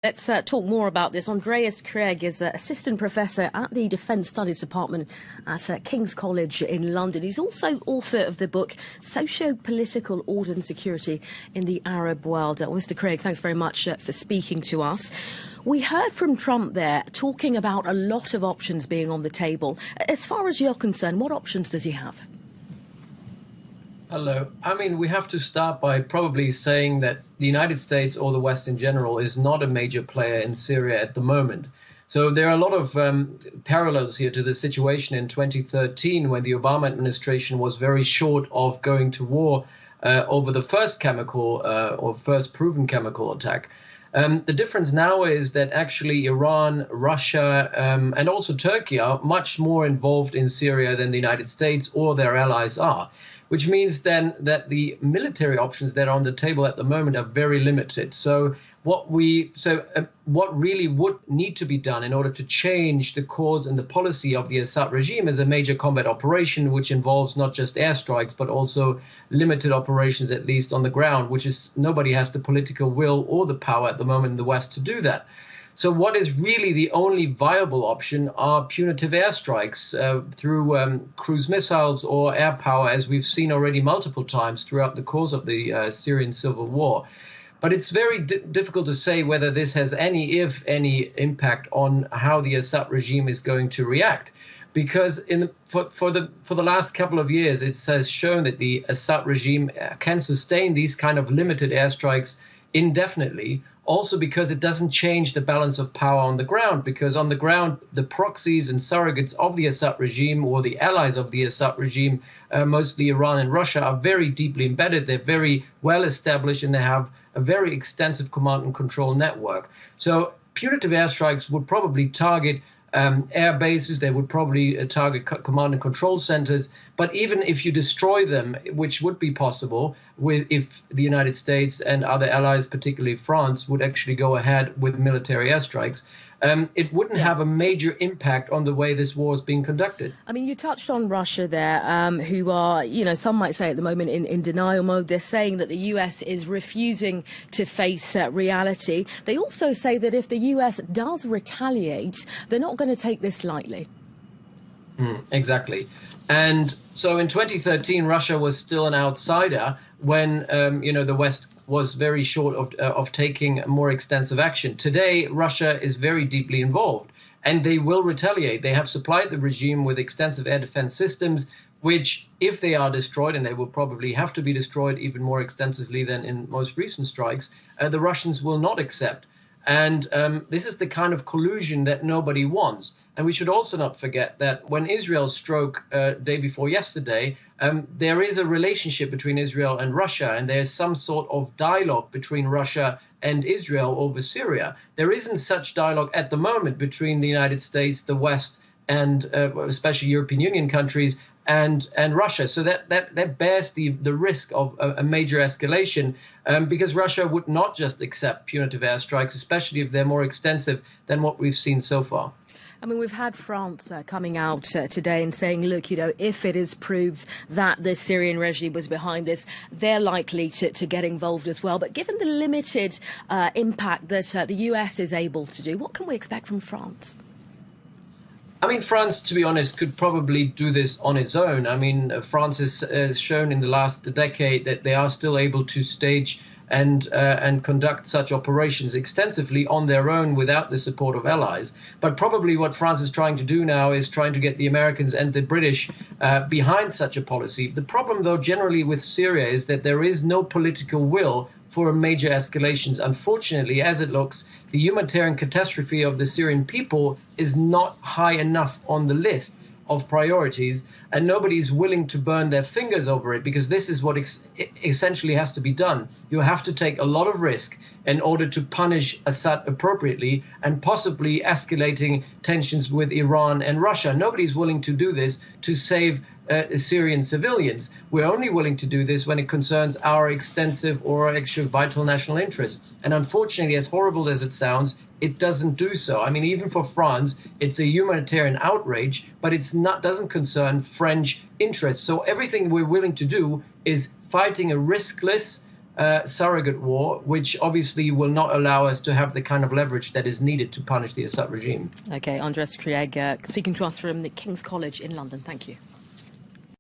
Let's talk more about this. Andreas Krieg is assistant professor at the Defence Studies Department at King's College in London. He's also author of the book Socio-Political Order and Security in the Arab World. Mr. Krieg, thanks very much for speaking to us. We heard from Trump there talking about a lot of options being on the table. As far as you're concerned, what options does he have? Hello. I mean, we have to start by probably saying that the United States or the West in general is not a major player in Syria at the moment. So there are a lot of parallels here to the situation in 2013 when the Obama administration was very short of going to war over the first chemical or first proven chemical attack. The difference now is that actually Iran, Russia, and also Turkey are much more involved in Syria than the United States or their allies are, which means then that the military options that are on the table at the moment are very limited. So what really would need to be done in order to change the course and the policy of the Assad regime is a major combat operation, which involves not just airstrikes, but also limited operations, at least on the ground, which is nobody has the political will or the power at the moment in the West to do that. So what is really the only viable option are punitive airstrikes through cruise missiles or air power, as we've seen already multiple times throughout the course of the Syrian civil war. But it's very difficult to say whether this has any, if any, impact on how the Assad regime is going to react. Because for the last couple of years, it has shown that the Assad regime can sustain these kind of limited airstrikes indefinitely, also because it doesn't change the balance of power on the ground, because on the ground, the proxies and surrogates of the Assad regime or the allies of the Assad regime, mostly Iran and Russia, are very deeply embedded. They're very well established and they have a very extensive command and control network. So punitive airstrikes would probably target air bases, they would probably target command and control centers. But even if you destroy them, which would be possible if the United States and other allies, particularly France, would actually go ahead with military airstrikes, it wouldn't have a major impact on the way this war is being conducted. I mean, you touched on Russia there, who are, some might say at the moment in denial mode. They're saying that the US is refusing to face reality. They also say that if the US does retaliate, they're not going to take this lightly. Exactly. And so in 2013, Russia was still an outsider when, the West was very short of taking more extensive action. Today, Russia is very deeply involved, and they will retaliate. They have supplied the regime with extensive air defense systems, which, if they are destroyed, and they will probably have to be destroyed even more extensively than in most recent strikes, the Russians will not accept. And this is the kind of collusion that nobody wants. And we should also not forget that when Israel struck day before yesterday, there is a relationship between Israel and Russia, and there's some sort of dialogue between Russia and Israel over Syria. There isn't such dialogue at the moment between the United States, the West, and especially European Union countries and Russia. So that bears the risk of a major escalation because Russia would not just accept punitive airstrikes, especially if they're more extensive than what we've seen so far. I mean, we've had France coming out today and saying, look, if it is proved that the Syrian regime was behind this, they're likely to get involved as well. But given the limited impact that the US is able to do, what can we expect from France? I mean, France, to be honest, could probably do this on its own. I mean, France has shown in the last decade that they are still able to stage and conduct such operations extensively on their own without the support of allies. But probably what France is trying to do now is trying to get the Americans and the British behind such a policy. The problem, though, generally with Syria is that there is no political will for major escalations. Unfortunately, as it looks, the humanitarian catastrophe of the Syrian people is not high enough on the list of priorities, and nobody's willing to burn their fingers over it, because this is what essentially has to be done. You have to take a lot of risk in order to punish Assad appropriately and possibly escalating tensions with Iran and Russia. Nobody's willing to do this to save Syrian civilians. We're only willing to do this when it concerns our extensive or actual vital national interests. And unfortunately, as horrible as it sounds, it doesn't do so. I mean, even for France, it's a humanitarian outrage, but doesn't concern French interests. So everything we're willing to do is fighting a riskless surrogate war, which obviously will not allow us to have the kind of leverage that is needed to punish the Assad regime. OK, Andreas Krieg speaking to us from the King's College in London. Thank you.